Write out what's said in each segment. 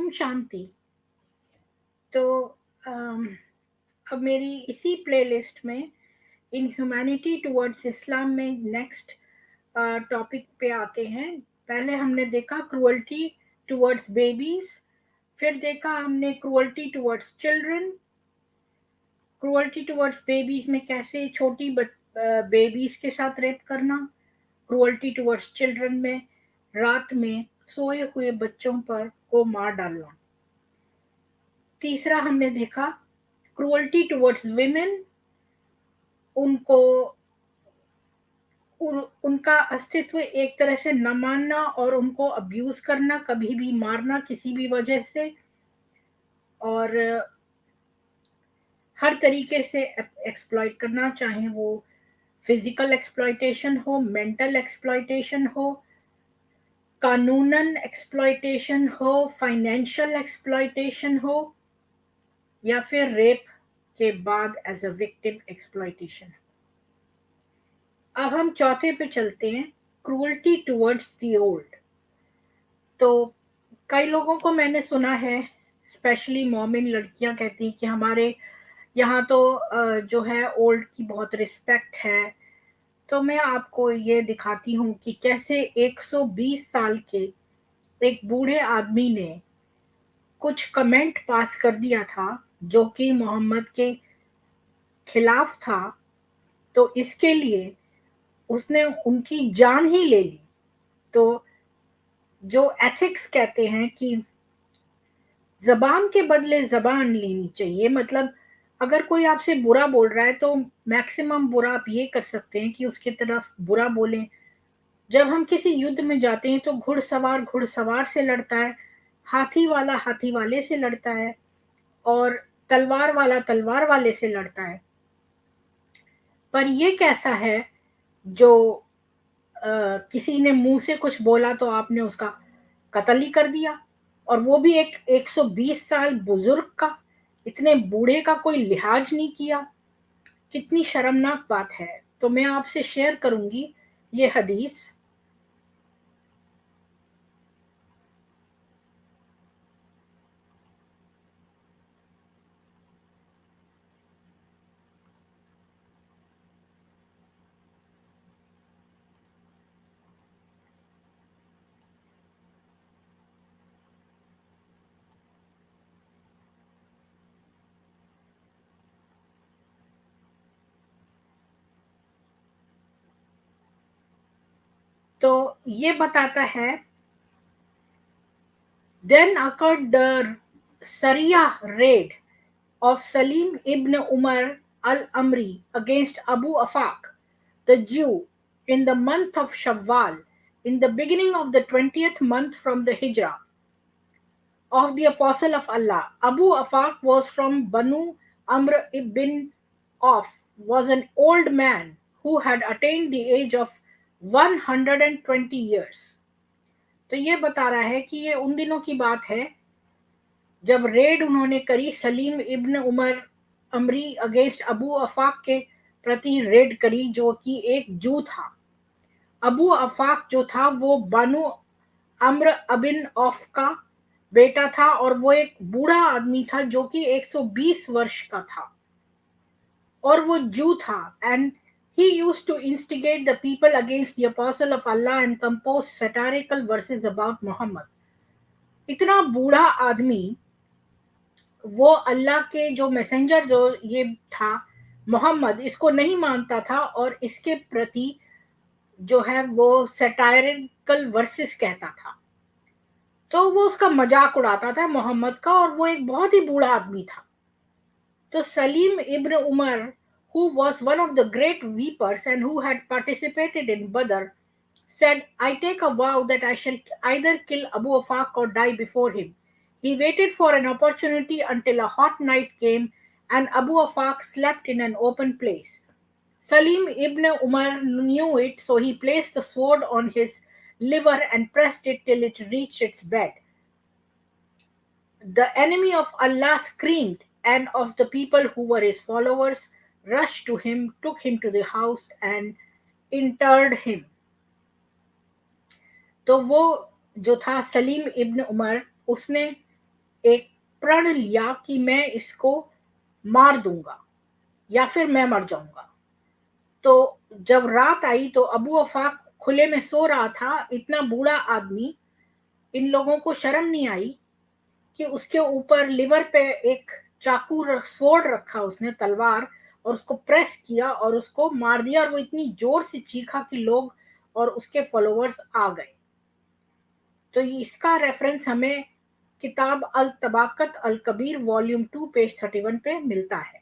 ओम शांति। तो अम, अब मेरी इसी प्लेलिस्ट में इन ह्यूमैनिटी टुवर्ड्स इस्लाम में नेक्स्ट टॉपिक पे आते हैं। पहले हमने देखा क्रूअल्टी टुवर्ड्स बेबीज, फिर देखा हमने cruelty towards children. Cruelty towards babies में कैसे छोटी बेबीज के साथ रेप करना, क्रूअल्टी टुवर्ड्स चिल्ड्रन में रात में सोए हुए बच्चों पर को मार डालना। तीसरा हमने देखा क्रूअल्टी टुवर्ड्स विमेन, उनको उनका अस्तित्व एक तरह से न मानना और उनको अब्यूज करना, कभी भी मारना किसी भी वजह से, और हर तरीके से एक्सप्लॉइट करना, चाहे वो फिजिकल एक्सप्लॉइटेशन हो, मेंटल एक्सप्लॉइटेशन हो, कानूनन एक्सप्लॉइटेशन हो, फाइनेंशियल एक्सप्लॉइटेशन हो, या फिर रेप के बाद एज अ विक्टिम एक्सप्लॉइटेशन। अब हम चौथे पे चलते हैं, क्रूअल्टी टुवर्ड्स द ओल्ड। तो कई लोगों को मैंने सुना है, स्पेशली मोमिन लड़कियां कहती हैं कि हमारे यहाँ तो जो है ओल्ड की बहुत रिस्पेक्ट है। तो मैं आपको ये दिखाती हूँ कि कैसे 120 साल के एक बूढ़े आदमी ने कुछ कमेंट पास कर दिया था जो कि मोहम्मद के खिलाफ था। तो इसके लिए उसने उनकी जान ही ले ली। तो जो एथिक्स कहते हैं कि जबान के बदले जबान लेनी चाहिए, मतलब अगर कोई आपसे बुरा बोल रहा है तो मैक्सिमम बुरा आप ये कर सकते हैं कि उसकी तरफ बुरा बोलें। जब हम किसी युद्ध में जाते हैं तो घुड़सवार घुड़सवार से लड़ता है, हाथी वाला हाथी वाले से लड़ता है, और तलवार वाला तलवार वाले से लड़ता है। पर ये कैसा है जो किसी ने मुंह से कुछ बोला तो आपने उसका कत्ल ही कर दिया, और वो भी एक 120 साल बुजुर्ग का, इतने बूढ़े का कोई लिहाज नहीं किया। कितनी शर्मनाक बात है। तो मैं आपसे शेयर करूंगी ये हदीस। तो ये बताता है, then occurred the Sharia raid of Salim ibn Umar al-Amri against Abu Afaq, the Jew, in the month of Shawwal, in the beginning of the 20th month from the Hijrah of the Apostle of Allah. Abu Afaq was from Banu Amr ibn Auf, was an old man who had attained the age of 120 years. तो ये बता रहा है कि ये उन दिनों की बात है जब रेड उन्होंने करी सलीम इब्न उमर अमरी अगेंस्ट अबू अफाक के प्रति रेड करी, जो कि एक जू था। अबू अफाक जो था वो बानु अम्र अबिन औफ का बेटा था, और वो एक बूढ़ा आदमी था जो कि 120 वर्ष का था, और वो जू था। And he used to instigate the people against the apostle of Allah and compose satirical verses about Muhammad. इतना बूढ़ा आदमी, वो अल्लाह के जो मैसेंजर जो ये था मोहम्मद, इसको नहीं मानता था, और इसके प्रति जो है वो सैटायरिकल वर्सेस कहता था। तो वो उसका मजाक उड़ाता था मोहम्मद का, और वो एक बहुत ही बूढ़ा आदमी था। तो सलीम इब्न Umar, who was one of the great weepers and who had participated in Badr, said, I take a vow that I shall either kill Abu Afaq or die before him. He waited for an opportunity until a hot night came and Abu Afaq slept in an open place. Salim ibn Umar knew it, so he placed the sword on his liver and pressed it till it reached its bed. The enemy of Allah screamed, and of the people who were his followers rushed to him, took him to the house, and interred him. तो वो जो था सलीम इब्न उमर, उसने एक प्रण लिया कि मैं इसको मार दूंगा या फिर मैं मर जाऊंगा। तो जब रात आई तो अबू अफाक खुले में सो रहा था। इतना बूढ़ा आदमी, इन लोगों को शर्म नहीं आई कि उसके ऊपर लिवर पे एक चाकू स्वॉर्ड रखा उसने, तलवार, और उसको प्रेस किया और उसको मार दिया। और वो इतनी जोर से चीखा कि लोग और उसके फॉलोवर्स आ गए। तो इसका रेफरेंस हमें किताब अल तबाकत अल कबीर वॉल्यूम 2 पेज 31 पे मिलता है।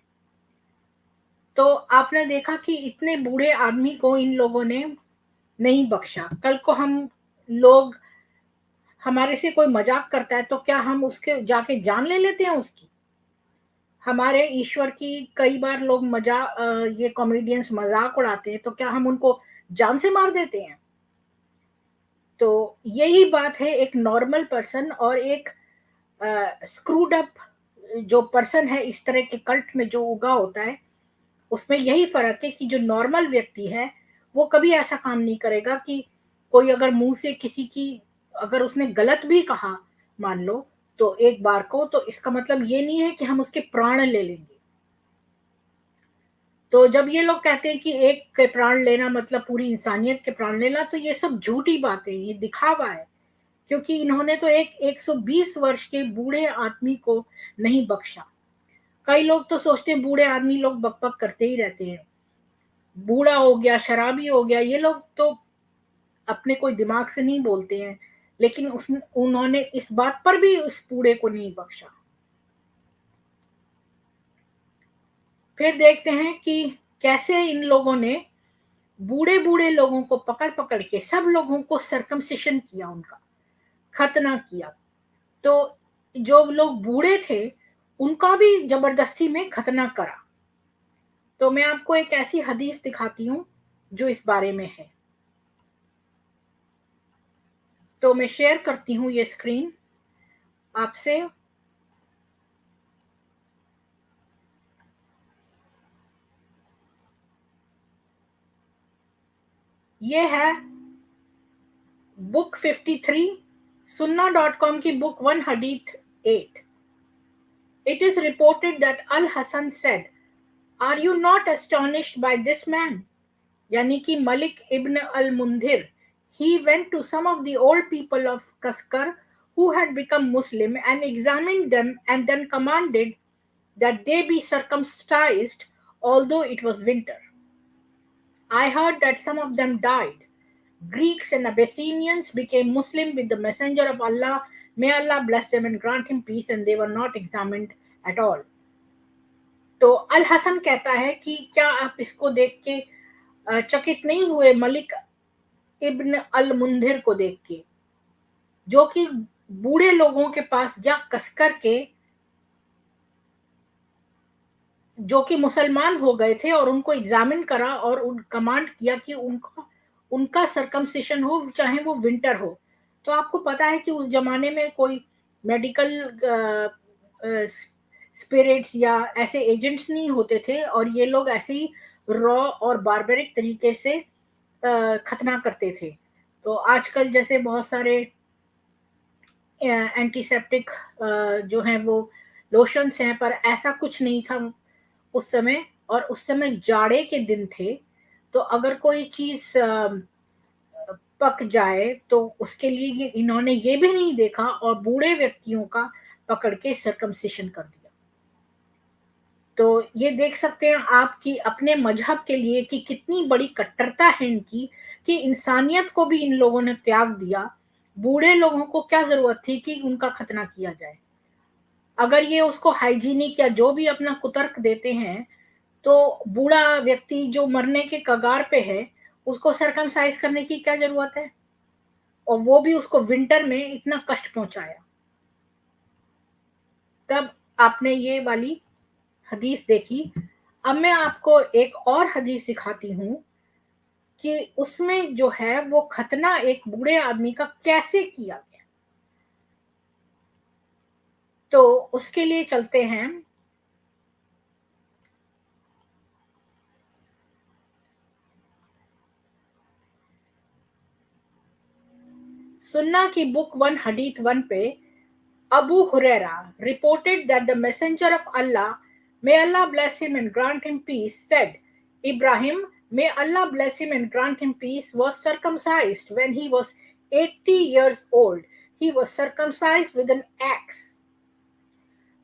तो आपने देखा कि इतने बूढ़े आदमी को इन लोगों ने नहीं बख्शा। कल को हम लोग, हमारे से कोई मजाक करता है तो क्या हम उसके जाके जान ले लेते हैं उसकी? हमारे ईश्वर की कई बार लोग ये कॉमेडियंस मजाक उड़ाते हैं, तो क्या हम उनको जान से मार देते हैं? तो यही बात है एक नॉर्मल पर्सन और एक स्क्रूड अप जो पर्सन है इस तरह के कल्ट में जो उगा होता है, उसमें यही फर्क है कि जो नॉर्मल व्यक्ति है वो कभी ऐसा काम नहीं करेगा कि कोई अगर मुंह से किसी की, अगर उसने गलत भी कहा मान लो तो एक बार को, तो इसका मतलब ये नहीं है कि हम उसके प्राण ले लेंगे। तो जब ये लोग कहते हैं कि एक के प्राण लेना मतलब पूरी इंसानियत के प्राण लेना, तो ये सब झूठी बातें, ये दिखावा है। क्योंकि इन्होंने तो एक 120 वर्ष के बूढ़े आदमी को नहीं बख्शा। कई लोग तो सोचते हैं बूढ़े आदमी लोग बकबक करते ही रहते हैं, बूढ़ा हो गया, शराबी हो गया, ये लोग तो अपने कोई दिमाग से नहीं बोलते हैं। लेकिन उन्होंने इस बात पर भी उस बूढ़े को नहीं बख्शा। फिर देखते हैं कि कैसे इन लोगों ने बूढ़े बूढ़े लोगों को पकड़ पकड़ के सब लोगों को सरकमसिशन किया, उनका खतना किया। तो जो लोग बूढ़े थे उनका भी जबरदस्ती में खतना करा। तो मैं आपको एक ऐसी हदीस दिखाती हूँ जो इस बारे में है। तो मैं शेयर करती हूँ ये स्क्रीन आपसे। ये है बुक 53, sunnah.com की book 1 हदीथ 8। It is reported that Al Hasan said, "Are you not astonished by this man?" यानी कि मलिक इब्न अल मुंधिर, he went to some of the old people of Kaskar who had become Muslim and examined them and then commanded that they be circumcised although it was winter. I heard that some of them died. Greeks and Abyssinians became Muslim with the messenger of Allah. May Allah bless them and grant him peace, and they were not examined at all. तो अल हसन कहता है कि क्या आप इसको देख के चकित नहीं हुए, मलिक इब्न अल मुंधिर को देख के, जो कि बूढ़े लोगों के पास या कसकर के, जो कि मुसलमान हो गए थे, और उनको एग्जामिन करा और उन कमांड किया कि उनका उनका सरकमसिशन हो चाहे वो विंटर हो। तो आपको पता है कि उस जमाने में कोई मेडिकल स्पिरिट्स या ऐसे एजेंट्स नहीं होते थे, और ये लोग ऐसे ही रॉ और बारबेरिक तरीके से खतना करते थे। तो आजकल जैसे बहुत सारे एंटीसेप्टिक जो हैं वो लोशंस हैं, पर ऐसा कुछ नहीं था उस समय। और उस समय जाड़े के दिन थे, तो अगर कोई चीज पक जाए तो उसके लिए इन्होंने ये भी नहीं देखा और बूढ़े व्यक्तियों का पकड़ के सरकमसिशन कर दिया। तो ये देख सकते हैं आपकी अपने मजहब के लिए कि कितनी बड़ी कट्टरता है इनकी, कि इंसानियत को भी इन लोगों ने त्याग दिया। बूढ़े लोगों को क्या जरूरत थी कि उनका खतना किया जाए? अगर ये उसको हाइजीनिक या जो भी अपना कुतर्क देते हैं, तो बूढ़ा व्यक्ति जो मरने के कगार पे है उसको सरकमसाइज करने की क्या जरूरत है? और वो भी उसको विंटर में इतना कष्ट पहुंचाया। तब आपने ये वाली हदीस देखी। अब मैं आपको एक और हदीस दिखाती हूँ कि उसमें जो है वो खतना एक बूढ़े आदमी का कैसे किया गया। तो उसके लिए चलते हैं सुन्ना की बुक 1 हदीथ 1 पे। Abu Huraira reported that the Messenger of Allah, may Allah bless him and grant him peace, said, Ibrahim, may Allah bless him and grant him peace, was circumcised when he was 80 years old. He was circumcised with an axe.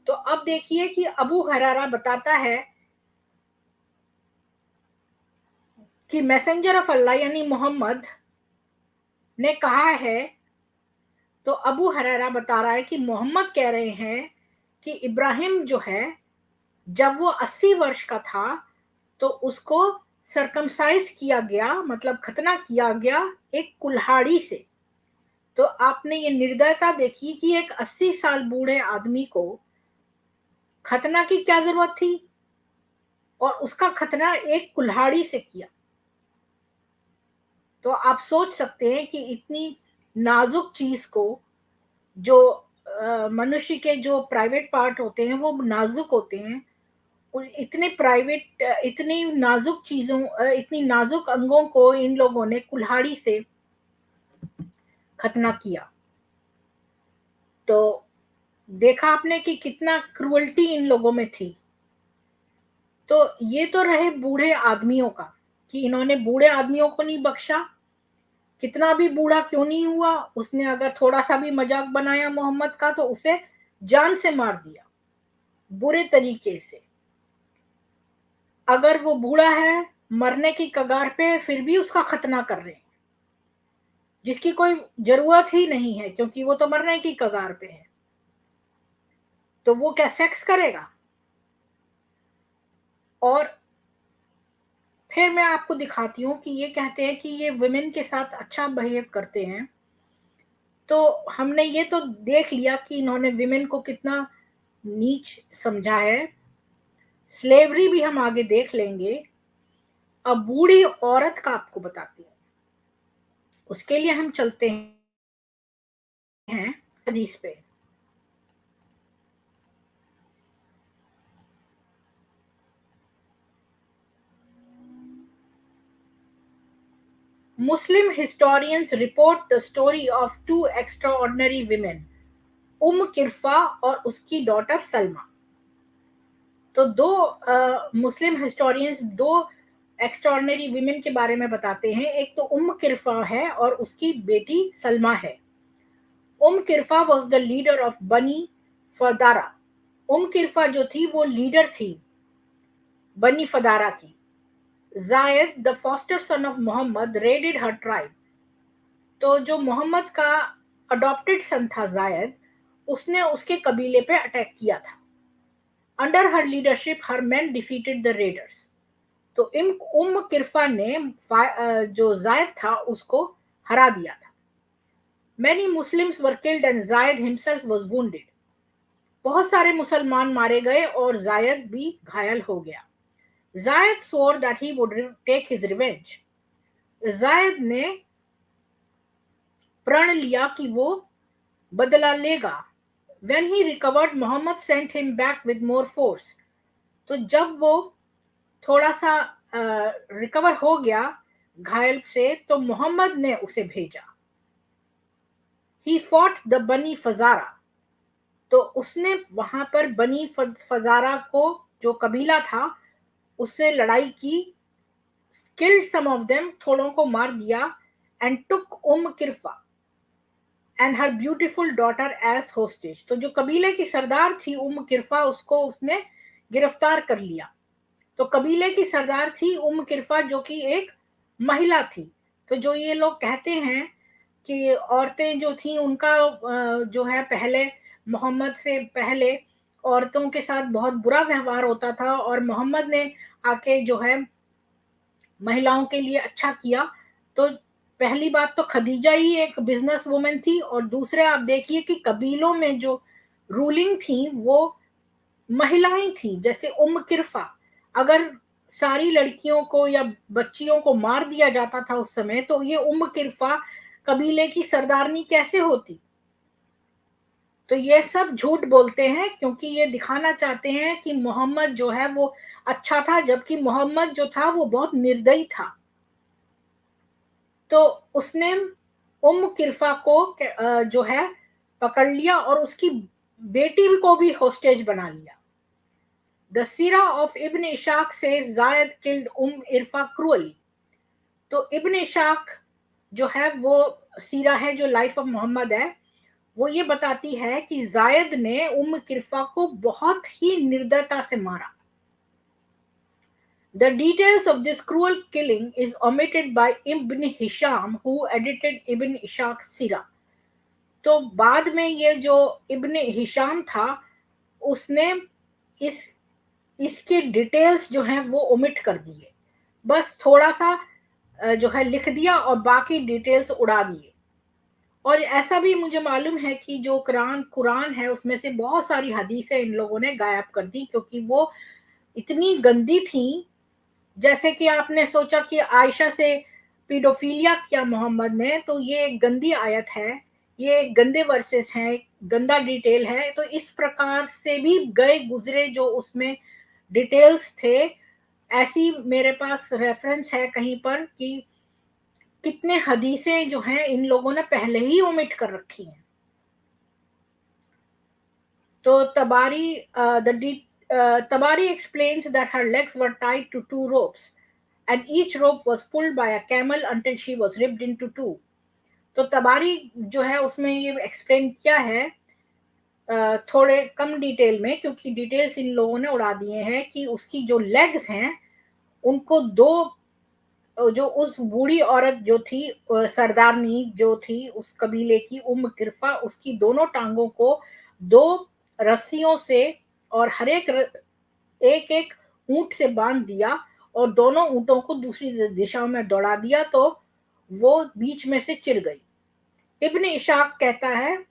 तो अब देखिए कि अबू हुरैरा बताता है कि messenger of अल्लाह यानी मोहम्मद ने कहा है, तो अबू हुरैरा बता रहा है कि मोहम्मद कह रहे हैं कि इब्राहिम जो है जब वो 80 वर्ष का था तो उसको सरकमसाइज किया गया, मतलब खतना किया गया एक कुल्हाड़ी से। तो आपने ये निर्दयता देखी कि एक 80 साल बूढ़े आदमी को खतना की क्या जरूरत थी, और उसका खतना एक कुल्हाड़ी से किया। तो आप सोच सकते हैं कि इतनी नाजुक चीज को, जो मनुष्य के जो प्राइवेट पार्ट होते हैं वो नाजुक होते हैं, इतने प्राइवेट, इतनी नाजुक चीजों, इतनी नाजुक अंगों को इन लोगों ने कुल्हाड़ी से खतना किया। तो देखा आपने कि कितना क्रूअल्टी इन लोगों में थी। तो ये तो रहे बूढ़े आदमियों का, कि इन्होंने बूढ़े आदमियों को नहीं बख्शा। कितना भी बूढ़ा क्यों नहीं हुआ, उसने अगर थोड़ा सा भी मजाक बनाया मोहम्मद का तो उसे जान से मार दिया, बुरे तरीके से। अगर वो बूढ़ा है, मरने की कगार पे, फिर भी उसका खतना कर रहे हैं, जिसकी कोई जरूरत ही नहीं है, क्योंकि वो तो मरने की कगार पे है। तो वो क्या सेक्स करेगा? और फिर मैं आपको दिखाती हूँ कि ये कहते हैं कि ये वुमेन के साथ अच्छा बिहेव करते हैं। तो हमने ये तो देख लिया कि इन्होंने विमेन को कितना नीच समझा है। स्लेवरी भी हम आगे देख लेंगे। अब बूढ़ी औरत का आपको बताती हूँ, उसके लिए हम चलते हैं हदीस पे। Muslim historians report the story of two extraordinary women, किरफा और उसकी डॉटर सलमा। तो दो मुस्लिम हिस्टोरियंस दो एक्स्ट्राऑर्डिनरी विमेन के बारे में बताते हैं। एक तो किरफा है और उसकी बेटी सलमा है। किरफा वॉज द लीडर ऑफ बनी फदारा। किरफा जो थी वो लीडर थी बनी फदारा की। Zaid the foster son of Muhammad raided her tribe. तो जो मोहम्मद का अडॉप्टेड सन था जायद, उसने उसके कबीले पे अटैक किया था। Under her leadership her man defeated the readers. तो किरफा ने जो जायद था उसको हरा दिया था। Many Muslims were killed and जायद हिमसेल्फ वाज वुंडेड। बहुत सारे मुसलमान मारे गए और जायद भी घायल हो गया। जायद swore that he would take his revenge। जायद ने प्रण लिया कि वो बदला लेगा। When he recovered, Muhammad sent him back with more force। तो जब वो थोड़ा सा रिकवर हो गया घायल से, तो मोहम्मद ने उसे भेजा। He fought the बनी फजारा। तो उसने वहां पर बनी फजारा को, जो कबीला था, उससे लड़ाई की। killed some of them, थोड़ों को मार दिया। and took किरफा and her beautiful daughter as hostage। तो जो कबीले की सरदार थी किरफा, उसको उसने गिरफ्तार कर लिया। तो कबीले की सरदार थी किरफा, जो कि एक महिला थी। तो जो ये लोग कहते हैं कि औरतें जो थी उनका जो है पहले मोहम्मद से पहले औरतों के साथ बहुत बुरा व्यवहार होता था, और मोहम्मद ने आके जो है महिलाओं के लिए अच्छा किया। तो पहली बात तो खदीजा ही एक बिजनेस वुमेन थी, और दूसरे आप देखिए कि कबीलों में जो रूलिंग थी वो महिलाएं थी। जैसे किरफा, अगर सारी लड़कियों को या बच्चियों को मार दिया जाता था उस समय, तो ये किरफा कबीले की सरदारनी कैसे होती? तो ये सब झूठ बोलते हैं, क्योंकि ये दिखाना चाहते हैं कि मोहम्मद जो है वो अच्छा था, जबकि मोहम्मद जो था वो बहुत निर्दयी था। तो उसने किरफा को जो है पकड़ लिया और उसकी बेटी को भी होस्टेज बना लिया। The Sira of ibn Ishaq says जायद किल्ड इरफा क्रूअली। तो इब्न इशाक जो है वो सीरा है जो लाइफ ऑफ मोहम्मद है, वो ये बताती है कि जायद ने किरफा को बहुत ही निर्दयता से मारा। The details of this cruel killing is omitted by Ibn Hisham, who edited Ibn Ishaq's Sira. तो बाद में ये जो इब्न हिशाम था उसने इस इसके डिटेल्स जो हैं वो ओमिट कर दिए, बस थोड़ा सा जो है लिख दिया और बाकी डिटेल्स उड़ा दिए। और ऐसा भी मुझे मालूम है कि जो कुरान है उसमें से बहुत सारी हदीसें इन लोगों ने गायब कर दी, क्योंकि वो इतनी गंदी थी। जैसे कि आपने सोचा कि आयशा से पीडोफिलिया किया मोहम्मद ने, तो ये एक गंदी आयत है, ये गंदे वर्सेस हैं, गंदा डिटेल है। तो इस प्रकार से भी गए गुजरे जो उसमें डिटेल्स थे। ऐसी मेरे पास रेफरेंस है कहीं पर कि कितने हदीसें जो हैं इन लोगों ने पहले ही ओमिट कर रखी हैं। तो Tabari explains that her legs were tied to two ropes and each rope was pulled by a camel until she was ripped into two. तो तबारी जो है उसमें ये एक्सप्लेन किया है थोड़े कम डिटेल में, क्योंकि डिटेल्स इन लोगों ने उड़ा दिए हैं कि उसकी जो लेग्स हैं उनको दो, जो उस बूढ़ी औरत जो थी सरदारनी जो थी उस कबीले की किरफा, उसकी दोनों टांगों को दो रस्सियों से और हर एक एक एक ऊंट से बांध दिया और दोनों ऊंटों को दूसरी दिशा में दौड़ा दिया, तो वो बीच में से चिर गई। इब्न इशाक कहता है,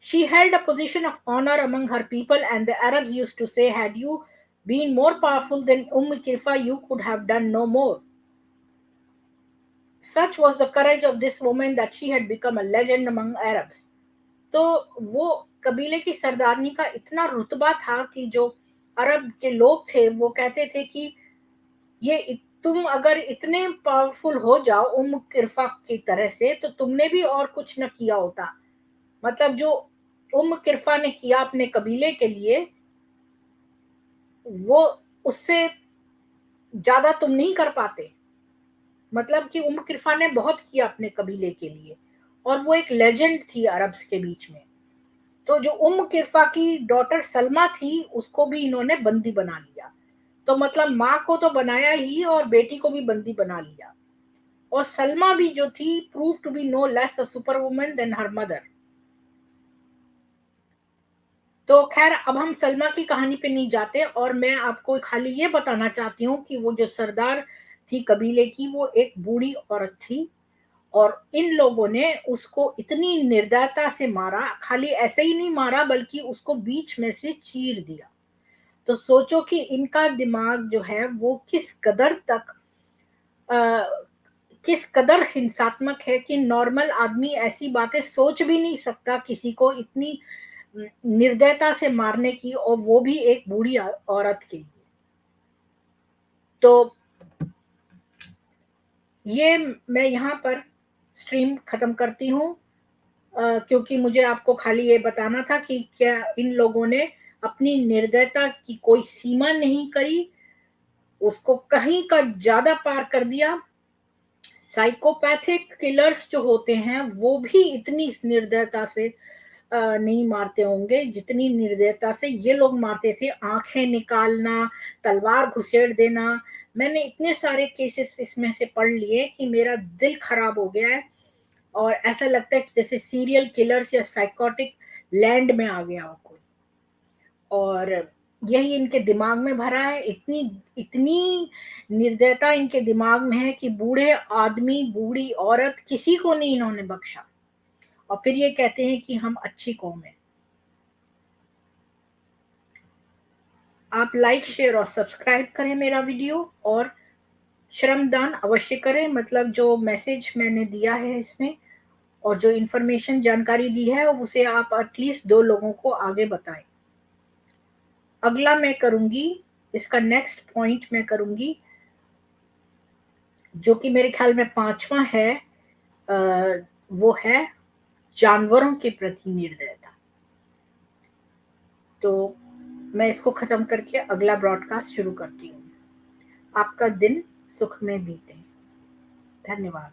she held a position of honor among her people and the Arabs used to say, had you been more powerful than Kirfa you could have done no more. Such was the courage of this woman that she had become a legend among Arabs. तो वो कबीले की सरदारनी का इतना रुतबा था कि जो अरब के लोग थे वो कहते थे कि ये तुम अगर इतने पावरफुल हो जाओ किरफा की तरह से तो तुमने भी और कुछ न किया होता। मतलब जो किरफा ने किया अपने कबीले के लिए वो उससे ज्यादा तुम नहीं कर पाते। मतलब कि किरफा ने बहुत किया अपने कबीले के लिए और वो एक लेजेंड थी अरब्स के बीच में। तो जो किरफा की डॉटर सलमा थी उसको भी इन्होंने बंदी बना लिया। तो मतलब माँ को तो बनाया ही और बेटी को भी बंदी बना लिया। और सलमा भी जो थी prove to be no less a super woman than her mother. तो खैर अब हम सलमा की कहानी पे नहीं जाते, और मैं आपको खाली ये बताना चाहती हूँ कि वो जो सरदार थी कबीले की वो एक बूढ़ी औरत थी और इन लोगों ने उसको इतनी निर्दयता से मारा, खाली ऐसे ही नहीं मारा बल्कि उसको बीच में से चीर दिया। तो सोचो कि इनका दिमाग जो है वो किस कदर हिंसात्मक है कि नॉर्मल आदमी ऐसी बातें सोच भी नहीं सकता किसी को इतनी निर्दयता से मारने की, और वो भी एक बूढ़ी औरत के लिए। तो ये मैं यहाँ पर स्ट्रीम खत्म करती हूँ, क्योंकि मुझे आपको खाली ये बताना था कि क्या इन लोगों ने अपनी निर्दयता की कोई सीमा नहीं करी, उसको कहीं का ज्यादा पार कर दिया। साइकोपैथिक किलर्स जो होते हैं वो भी इतनी निर्दयता से नहीं मारते होंगे जितनी निर्दयता से ये लोग मारते थे। आंखें निकालना, तलवार घुसेड़ देना, मैंने इतने सारे केसेस इसमें से पढ़ लिए कि मेरा दिल खराब हो गया है और ऐसा लगता है कि जैसे सीरियल किलर्स या साइकोटिक लैंड में आ गया हो कोई। और यही इनके दिमाग में भरा है, इतनी इतनी निर्दयता इनके दिमाग में है कि बूढ़े आदमी बूढ़ी औरत किसी को नहीं इन्होंने बख्शा, और फिर ये कहते हैं कि हम अच्छी कौम है। आप लाइक शेयर और सब्सक्राइब करें मेरा वीडियो, और श्रमदान अवश्य करें, मतलब जो मैसेज मैंने दिया है इसमें और जो इन्फॉर्मेशन जानकारी दी है उसे आप एटलीस्ट 2 लोगों को आगे बताएं। अगला मैं करूंगी, इसका नेक्स्ट पॉइंट मैं करूंगी जो कि मेरे ख्याल में 5वां है, वो है जानवरों के प्रति निर्दयता। तो मैं इसको ख़त्म करके अगला ब्रॉडकास्ट शुरू करती हूँ। आपका दिन सुख में बीते। धन्यवाद।